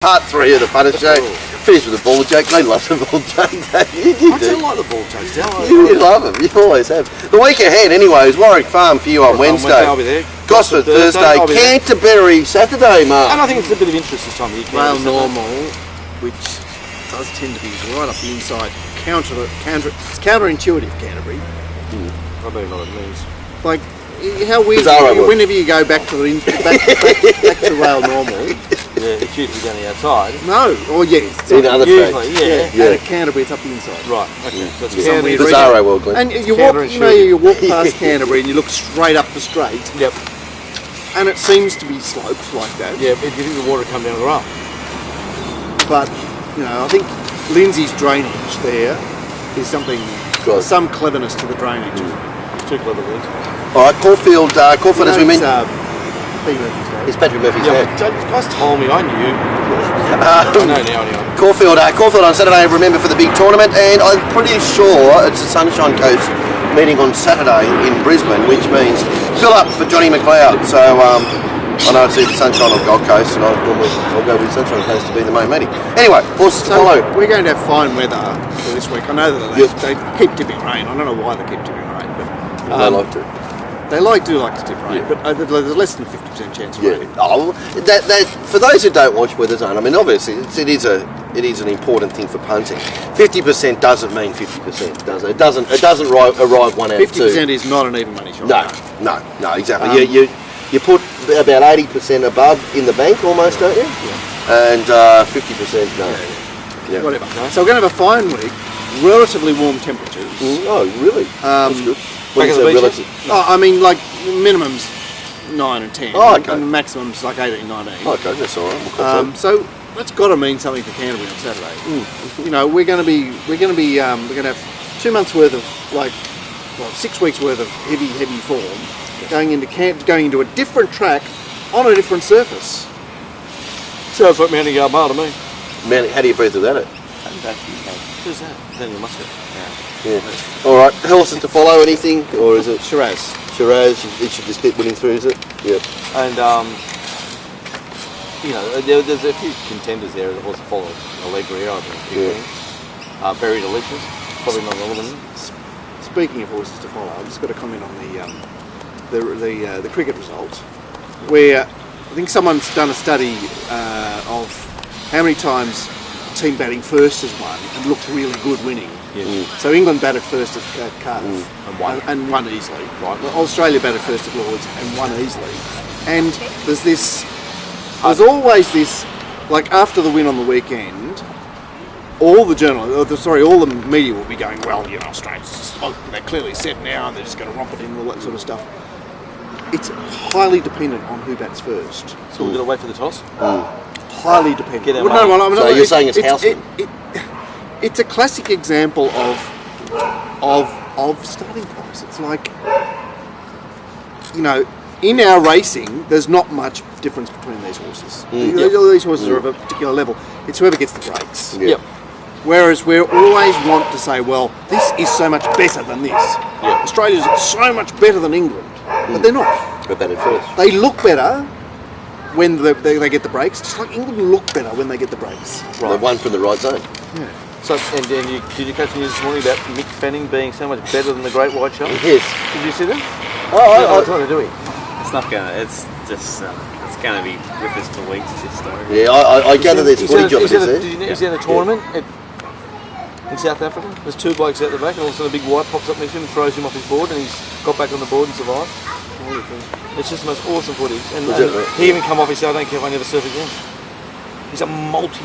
Part 3 of the Punters show. Finish with the ball joke. They love the ball joke. You don't like the ball jokes. You love them. You always have. The week ahead, anyway, is Warwick Farm for you on Wednesday. I'll be there. Gosford Thursday. Canterbury Saturday, Mark. And I think it's a bit of interest this time of year. Rail normal, which does tend to be right up the inside. It's counterintuitive, Canterbury. I don't know what it means. Like, how weird. Whenever you go back to back to rail normal. Yeah, it's usually down the outside. No, or yes. Usually, yeah. And at Canterbury, it's up the inside. Right, okay. So it's some weird Bizarro world, Glenn. And you walk past Canterbury and you look straight up the straight. Yep. And it seems to be sloped like that. Yeah, but do you think the water come down the rail? But, I think Lindsay's drainage there is some cleverness to the drainage. Too clever, Lindsay. All right, Caulfield, as we mentioned. It's Patrick Murphy's dad. You guys told me, I knew. I know now. Caulfield on Saturday, remember, for the big tournament, and I'm pretty sure it's the Sunshine Coast meeting on Saturday in Brisbane, which means fill up for Johnny McLeod. So I know it's either Sunshine or Gold Coast, and I'll go with Sunshine Coast to be the main meeting. Anyway, horses to follow. We're going to have fine weather for this week. I know that they keep tipping rain. I don't know why they keep tipping rain, but they like to. They do like to tip rain, but there's less than 50% chance of rain. Oh, that for those who don't watch Weather Zone, I mean, obviously it is an important thing for punting. 50% doesn't mean 50%, does it? It doesn't arrive 1 out of 2. 50% is not an even money shot. No, exactly. You put about 80% above in the bank almost, don't you? Yeah. And 50% no. Yeah. Whatever. No. So we're going to have a fine week, relatively warm temperatures. Oh, really? That's good. I mean, like, minimum's 9 and 10. Oh, okay. And maximum's like 18, 19. Okay, that's all right. So that's got to mean something for Canterbury on Saturday. We're going to have 2 months worth of 6 weeks worth of heavy form going into a different track on a different surface. Sounds like Mounting Yard Bar to me. How do you breathe through that? Who's that? Daniel Muscat. Yeah. All right. Horses to follow. Anything, or is it Shiraz? It should just keep winning through, is it? Yeah. And there's a few contenders there. The horse to follow. Allegria, I think. Very Delicious. Probably not all of them. Speaking of horses to follow, I've just got to comment on the cricket result, where I think someone's done a study of how many times the team batting first has won and looked really good winning. So England batted first at Cardiff and won easily. Right. Australia batted first at Lords and won easily. And there's always this, like after the win on the weekend, all the media will be going, well, Australia's they're clearly set now and they're just going to romp it in and all that sort of stuff. It's highly dependent on who bats first. So we're going to wait for the toss? Highly dependent. So you're saying it's Houseman? It's a classic example of starting price. It's like, in our racing, there's not much difference between these horses. These horses are of a particular level. It's whoever gets the breaks. Yep. Whereas we always want to say, well, this is so much better than this. Yep. Australia's so much better than England. But they're not. They're better first. They look better when they get the breaks, just like England look better when they get the breaks. Right. They've won from the right zone. Yeah. So, and then did you catch news this morning about Mick Fanning being so much better than the Great White Shark? Yes. Did you see that? Oh, what are they doing? It's not gonna. It's just. It's gonna be with us for weeks. This story. Yeah, I gather there's footage of it. Did you know he's in a tournament in South Africa? There's 2 blokes out the back, and all of a sudden a big white pops up next to him and throws him off his board, and he's got back on the board and survived. It's just the most awesome footage. And he even come off and said, I don't care if I never surf again. He's a multi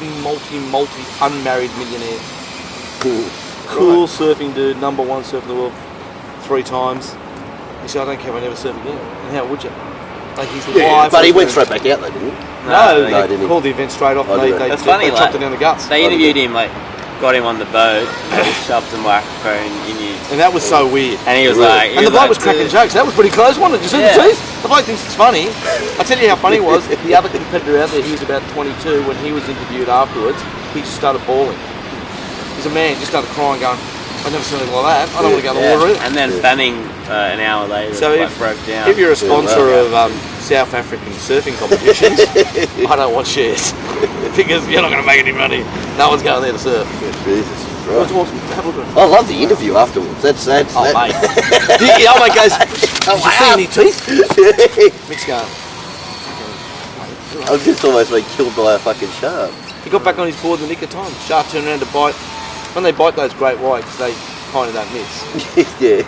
unmarried millionaire. Cool surfing dude, #1 surfer in the world 3 times. He said, I don't care if I never surf again. And how would you? Like he's live. But he went straight back out though, didn't he? No, they called the event straight off. They chopped it down the guts. They interviewed him, got him on the boat, shoved the microphone in his. And that was so weird. And he was like... And the bloke was cracking jokes. That was pretty close, wasn't it? Did you see the teeth? The bloke thinks it's funny. I'll tell you how funny it was. The other competitor out there, he was about 22. When he was interviewed afterwards, he just started bawling. He's a man, just started crying, going, I've never seen anything like that. I don't want to go in the water either. And then Fanning, an hour later, broke down. If you're a sponsor of South African surfing competitions, I don't want shares because you're not going to make any money. No one's going there to surf. Jesus. It's Right. awesome. Have a look at it. I love the interview afterwards. That's Oh, that. mate. Oh, mate goes, did you see any teeth? Mick's going, I've just almost been killed by a fucking shark. he got back on his board in the nick of time. Shark turned around to bite. When they bite those great whites, they kind of don't miss. Yeah.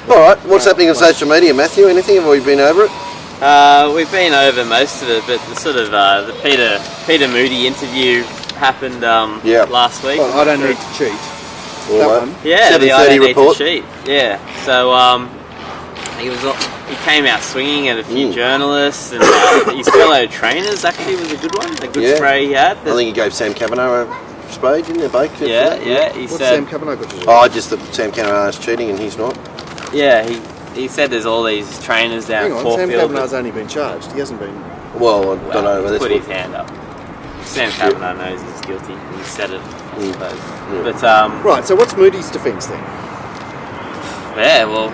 All right. What's happening on social media, Matthew? Anything? Have we been over it? We've been over most of it, but the sort of the Peter Moody interview happened last week. Well, I don't need to cheat. All That right. one. Yeah, the 7:30 I don't need report. to cheat. Yeah, so he came out swinging at a few journalists, and his fellow trainers actually was a good one. A good spray he had. I think he gave Sam Kavanagh a spray, didn't he? Bake for that? Yeah. He What's said, Sam Kavanagh got to do? Oh, just that Sam Kavanagh's cheating and he's not. yeah, he said there's all these trainers down Hang at on, Sam Caulfield. Kavanagh's only been charged. He hasn't been. Well, I don't know. But that's put what, his hand up. Sam Kavanagh knows he's guilty. He said it, I suppose. Yeah. But Right, so what's Moody's defence then? yeah, well,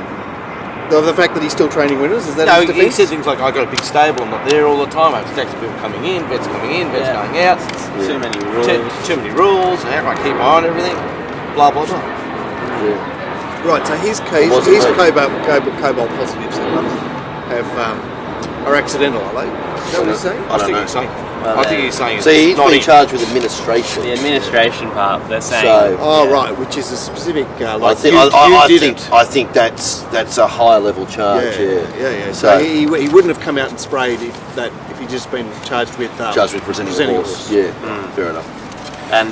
The fact that he's still training winners, is that No, his he defence? said things like, I got a big stable, I'm not there all the time. I have stacks of people coming in, vets coming in, vets Yeah. going out. too many rules. Too many rules, and how can I keep my eye on everything? Blah, blah, blah. Right, so his case, What's it his mean? cobalt positives are accidental, are they? Is that what he's saying? I don't know. He's saying. Well, I think he's saying See, he's it's not been in. charged with administration. The administration part, they're saying. So- Oh, yeah. right, which is a specific, I like, think you I did think it. I think that's a higher level charge. Yeah. So So he wouldn't have come out and sprayed if he'd just been charged with charged with presenting a horse. Yeah, fair enough. And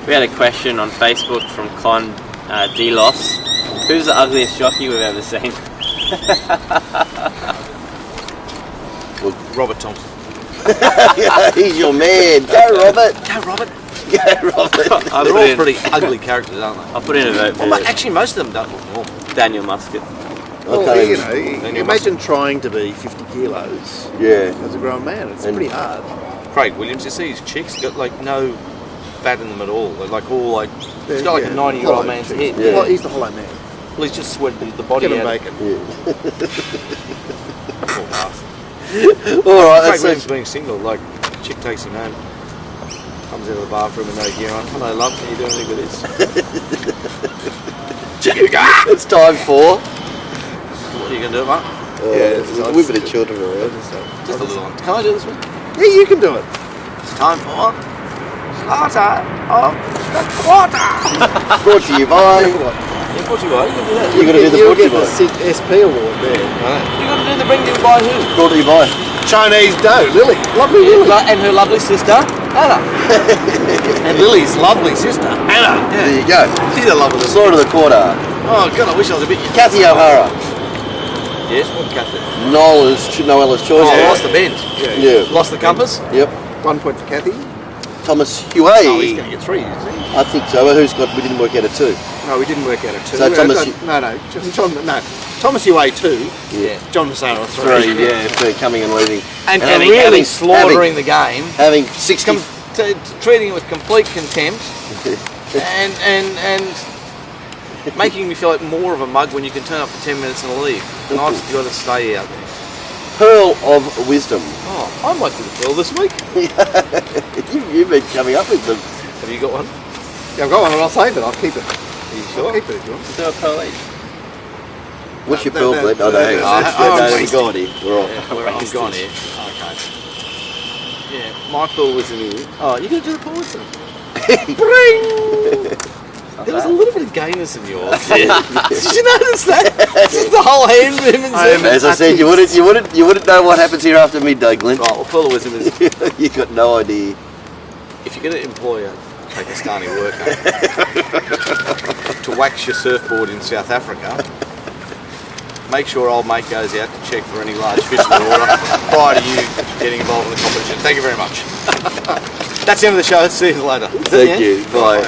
we had a question on Facebook from Con Delos. Who's the ugliest jockey we've ever seen? Robert Thompson. He's your man. Go, Robert. Go, Robert. Go, Robert. They're all pretty ugly characters, aren't they? I'll put in a vote for Well, actually, most of them don't look normal. Daniel Muscat. Well, Okay. you know, Then you imagine trying to be 50 kilos Yeah. as a grown man. It's And- pretty hard. Craig Williams, you see his cheeks, got like no fat in them at all. They're like all like, he's got like a 90-year-old hollow man's cheeks. head. Yeah. He's the hollow man. Well, he's just sweated the body Kevin out. Bacon. Poor bastard. All right. Craig That's Williams being single, like, chick takes him home, comes out of the bathroom with no gear on. Hello, love, can you do anything with this? It's time for. What are you going to do, mate? We've been children around. Just a little one. Can I do this one? Yeah, you can do it. It's time for Starter of the Quarter. Brought to you by. Yeah, what you are, you can do that. You're going to do the You'll brought to get you the by. SP award there. You got to do the bring you by who? Brought to you by. Chinese dough, Lily. Lovely Lily. And her lovely sister, Anna. And Lily's lovely sister, Anna. There you go. She's a lovely. Sword of the quarter. Oh God, I wish I was a bit. Kathy O'Hara. Yes, what Kathy? Noella's choice. Oh, lost the bend. Yeah. Lost the compass. Yep. 1 point for Kathy. Thomas Oh, he's Huey. going to get 3, isn't he? I think so. Well, who's got? We didn't work out a 2. No, we didn't work out a 2. So Thomas- Thomas Uwe 2. Yeah. John Massaro 3. 3. Yeah. For coming and leaving. And having- really having- slaughtering the game, Having 60. treating it with complete contempt, and making me feel like more of a mug when you can turn up for 10 minutes and leave. And I've got to stay out there. Pearl of Wisdom. Oh, I might do the pearl this week. You've been coming up with them. Have you got one? Yeah, I've got one and I'll save it. I'll keep it. Are you I'll sure? keep it if you want. Do a pearl each. What's your No, pearl no, blend? no, Oh, no, hang no, on. no, No, no, no, no. go on here. We're off. Yeah, I'm gone here. Okay. Yeah, my pearl was in here. Oh, you're going to do the pearl with them? Bring! There was a little bit of gayness in yours. Did you notice that? Just the whole hand movements. As I said, you wouldn't know what happens here after midday, Glenn. Right, well, pearl of wisdom is You got no idea. if you're going to employ a Pakistani worker to wax your surfboard in South Africa, make sure old mate goes out to check for any large fish in the water prior to you getting involved in the competition. Thank you very much. That's the end of the show. See you later. Thank you. Bye.